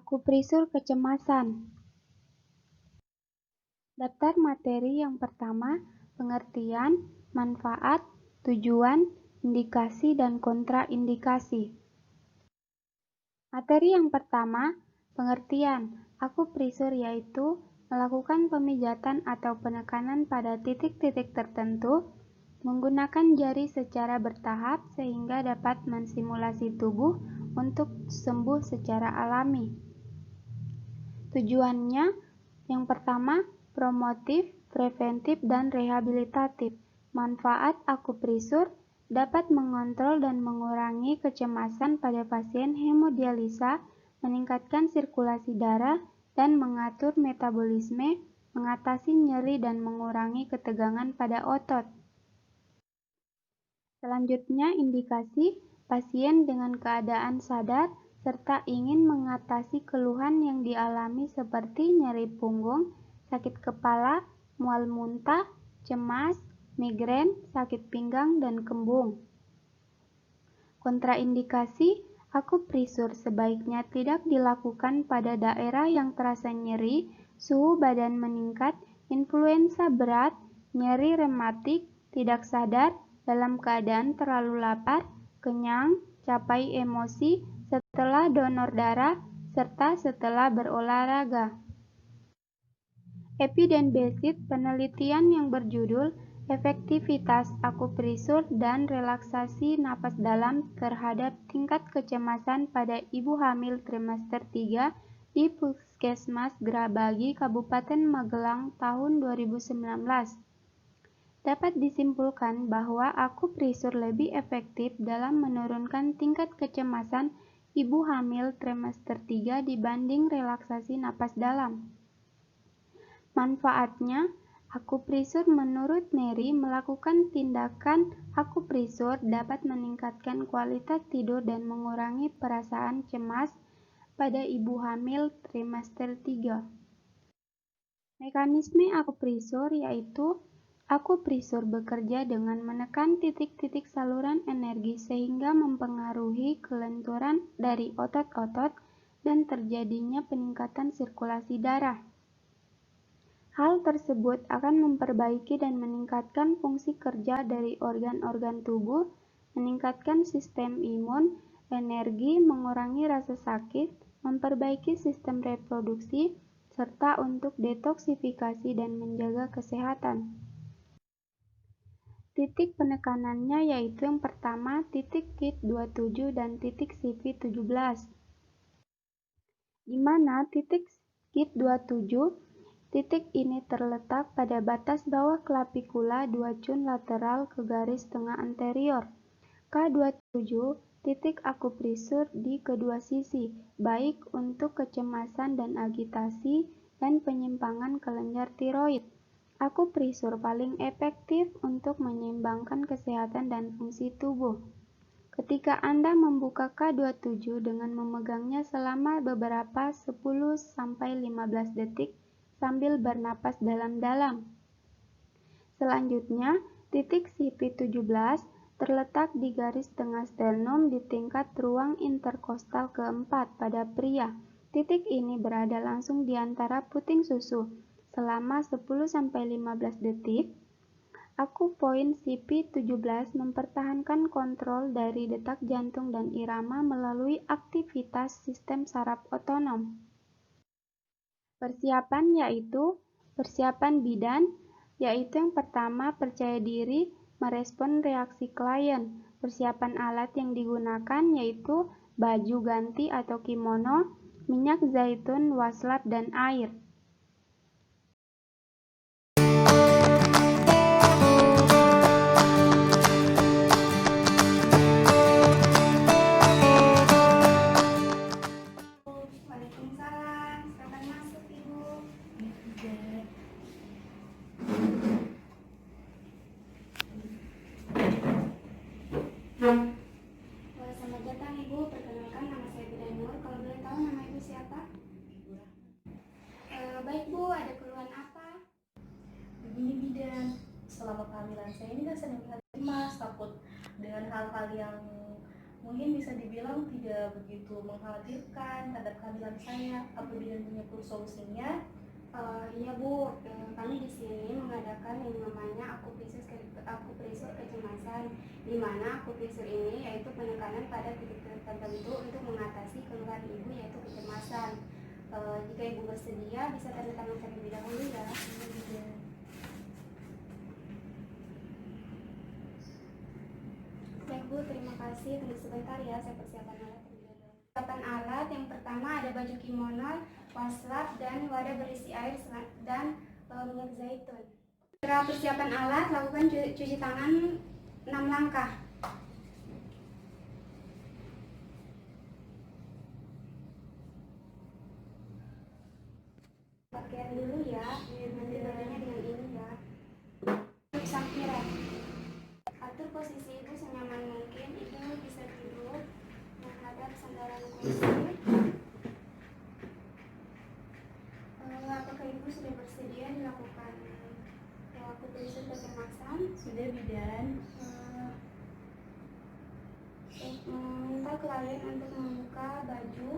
Akupresur kecemasan. Daftar materi yang pertama, pengertian, manfaat, tujuan, indikasi, dan kontraindikasi. Materi yang pertama, pengertian. Akupresur yaitu melakukan pemijatan atau penekanan pada titik-titik tertentu menggunakan jari secara bertahap sehingga dapat mensimulasi tubuh untuk sembuh secara alami. Tujuannya yang pertama, promotif, preventif, dan rehabilitatif. Manfaat akupresur dapat mengontrol dan mengurangi kecemasan pada pasien hemodialisa, meningkatkan sirkulasi darah, dan mengatur metabolisme, mengatasi nyeri dan mengurangi ketegangan pada otot. Selanjutnya, indikasi pasien dengan keadaan sadar serta ingin mengatasi keluhan yang dialami seperti nyeri punggung, sakit kepala, mual muntah, cemas, migrain, sakit pinggang, dan kembung. Kontraindikasi, akupresur sebaiknya tidak dilakukan pada daerah yang terasa nyeri, suhu badan meningkat, influenza berat, nyeri rematik, tidak sadar, dalam keadaan terlalu lapar, kenyang, capai emosi, setelah donor darah, serta setelah berolahraga. Epidendbasic penelitian yang berjudul Efektivitas Akupresur dan Relaksasi Napas Dalam terhadap Tingkat Kecemasan pada Ibu Hamil Trimester 3 di Puskesmas Grabagi, Kabupaten Magelang tahun 2019. Dapat disimpulkan bahwa akupresur lebih efektif dalam menurunkan tingkat kecemasan ibu hamil trimester 3 dibanding relaksasi napas dalam. Manfaatnya, akupresur menurut Mary melakukan tindakan akupresur dapat meningkatkan kualitas tidur dan mengurangi perasaan cemas pada ibu hamil trimester 3. Mekanisme akupresur yaitu akupresur bekerja dengan menekan titik-titik saluran energi sehingga mempengaruhi kelenturan dari otot-otot dan terjadinya peningkatan sirkulasi darah. Hal tersebut akan memperbaiki dan meningkatkan fungsi kerja dari organ-organ tubuh, meningkatkan sistem imun, energi, mengurangi rasa sakit, memperbaiki sistem reproduksi, serta untuk detoksifikasi dan menjaga kesehatan. Titik penekanannya yaitu yang pertama titik KIT 27 dan titik CP 17. Di mana titik KIT 27, titik ini terletak pada batas bawah clavicula 2 cun lateral ke garis tengah anterior. K27, titik akupresur di kedua sisi, baik untuk kecemasan dan agitasi dan penyimpangan kelenjar tiroid. Akupresur paling efektif untuk menyeimbangkan kesehatan dan fungsi tubuh. Ketika Anda membuka K27 dengan memegangnya selama beberapa 10-15 detik sambil bernapas dalam-dalam. Selanjutnya, titik CP17 terletak di garis tengah sternum di tingkat ruang interkostal keempat pada pria. Titik ini berada langsung di antara puting susu. Selama 10-15 detik, akupoint CP17 mempertahankan kontrol dari detak jantung dan irama melalui aktivitas sistem saraf otonom. Persiapan bidan, yaitu yang pertama percaya diri merespon reaksi klien. Persiapan alat yang digunakan yaitu baju ganti atau kimono, minyak zaitun, waslap, dan air. Waalaikumsalam, silakan masuk Ibu. Selamat datang Ibu, perkenalkan nama saya Bidan Nur. Kalau boleh tahu nama Ibu siapa? Ibu Rahma. Baik Bu, ada keluhan apa? Begini bidan, selama kehamilan saya ini kan sering kali cemas, takut dengan hal-hal yang Mungkin bisa dibilang tidak begitu mengkhawatirkan terhadap kehamilan saya. Apa bidan punya solusinya? Iya Bu, kami di sini mengadakan yang namanya akupresur kecemasan, di mana akupresur ini yaitu penekanan pada titik tertentu untuk mengatasi keluhan ibu yaitu kecemasan. Jika ibu bersedia bisa tanda tangan terlebih dahulu ya. Baik Bu, terima kasih. Tunggu sebentar ya, saya persiapkan alat terlebih dahulu. Persiapan alat yang pertama ada baju kimono, waslap, dan wadah berisi air dan minyak zaitun. Setelah persiapan alat, lakukan cuci tangan 6 langkah. Pakaian dulu ya, nanti bajunya dengan ini ya. Sampiran. Atur posisi ibu senyaman mungkin, ibu bisa duduk menghadap sandaran kursi. Apakah ibu sudah bersedia dilakukan akupresur kecemasan? Sudah bidan. Minta klien untuk membuka baju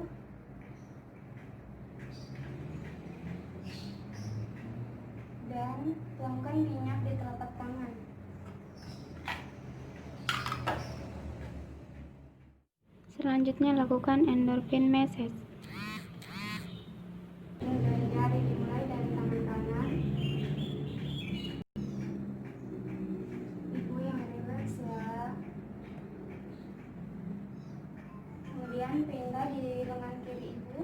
dan tuangkan minyak di telapak tangan. Selanjutnya lakukan endorphin massage. Dari jari dimulai dari tangan kanan. Ibu yang relax ya. Kemudian pindah di lengan kiri ibu.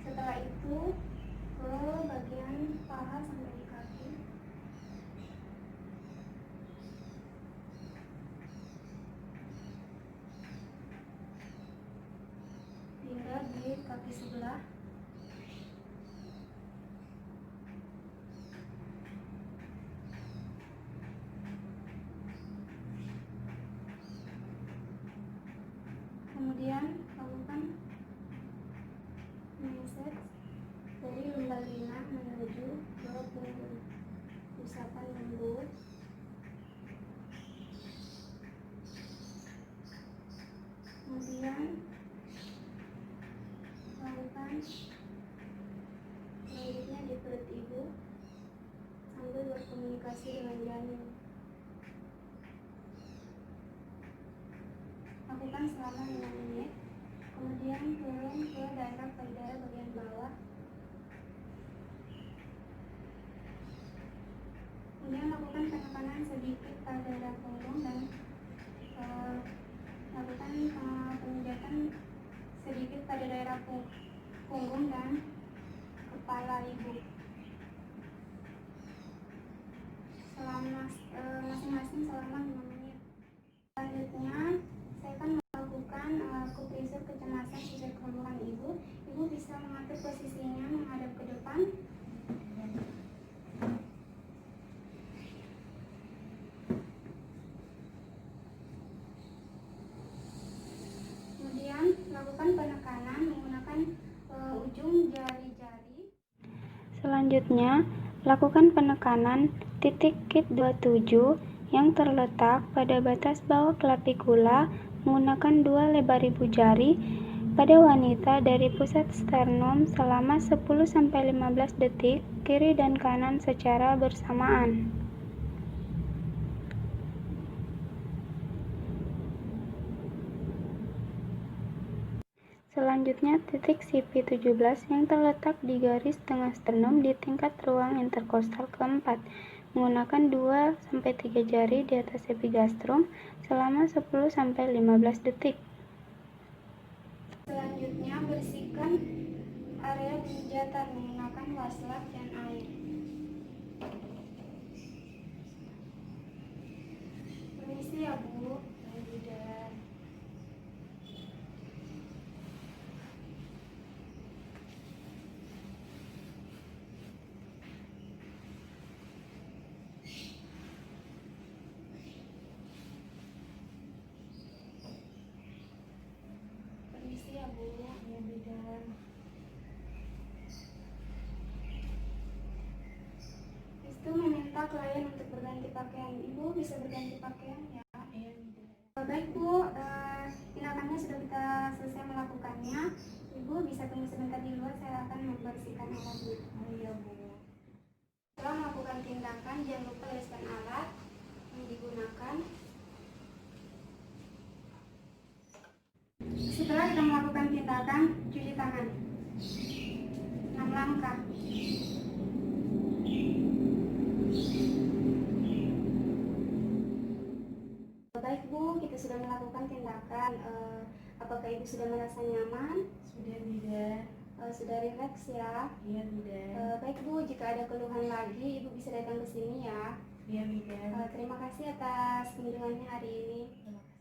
Setelah itu ke bagian paha sampai di kaki. Pindah di kaki sebelah. Kemudian lakukan massage dari lumbalina menuju ke punggung, usapan lembut. Kemudian lakukan selanjutnya di perut ibu sambil berkomunikasi dengan janin. Lakukan selama 5 menit. Kemudian turun ke daerah payudara bagian bawah. Kemudian lakukan penekanan sedikit pada daerah punggung dan lakukan pemijatan sedikit pada daerah punggung dan kepala ibu. Masing-masing selama 5 menit. Selanjutnya saya akan melakukan akupresur kecemasan sesuai keluhan ibu. Ibu bisa mengatur posisinya menghadap ke depan. Kemudian lakukan penekanan menggunakan ujung jari-jari. Selanjutnya, lakukan penekanan titik kit 27 yang terletak pada batas bawah clavicula menggunakan 2 lebar ibu jari pada wanita dari pusat sternum selama 10-15 detik kiri dan kanan secara bersamaan. Selanjutnya, titik CP17 yang terletak di garis tengah sternum di tingkat ruang interkostal keempat menggunakan 2-3 jari di atas epigastrum selama 10-15 detik. Selanjutnya bersihkan area pemijatan menggunakan waslap dan air. Permisi ya Bu. Tidak. Permisi ya Bu. Ya bidan. klien untuk berganti pakaian. Ibu bisa berganti pakaian ya. Iya, Bidan. Baik Bu, tindakannya sudah kita selesai melakukannya. Ibu bisa tunggu sebentar di luar, saya akan membersihkan alatnya. Oh iya, Bu. Setelah melakukan tindakan, jangan lupa oleskan alat yang digunakan. Setelah kita melakukan tindakan, cuci tangan 6 langkah. Baik Bu, kita sudah melakukan tindakan. Apakah Ibu sudah merasa nyaman? Sudah, Bidan. Sudah rileks ya? Iya, Bidan. Baik Bu, jika ada keluhan lagi, Ibu bisa datang ke sini ya. Iya, Bidan. Terima kasih atas kunjungannya hari ini. Terima kasih.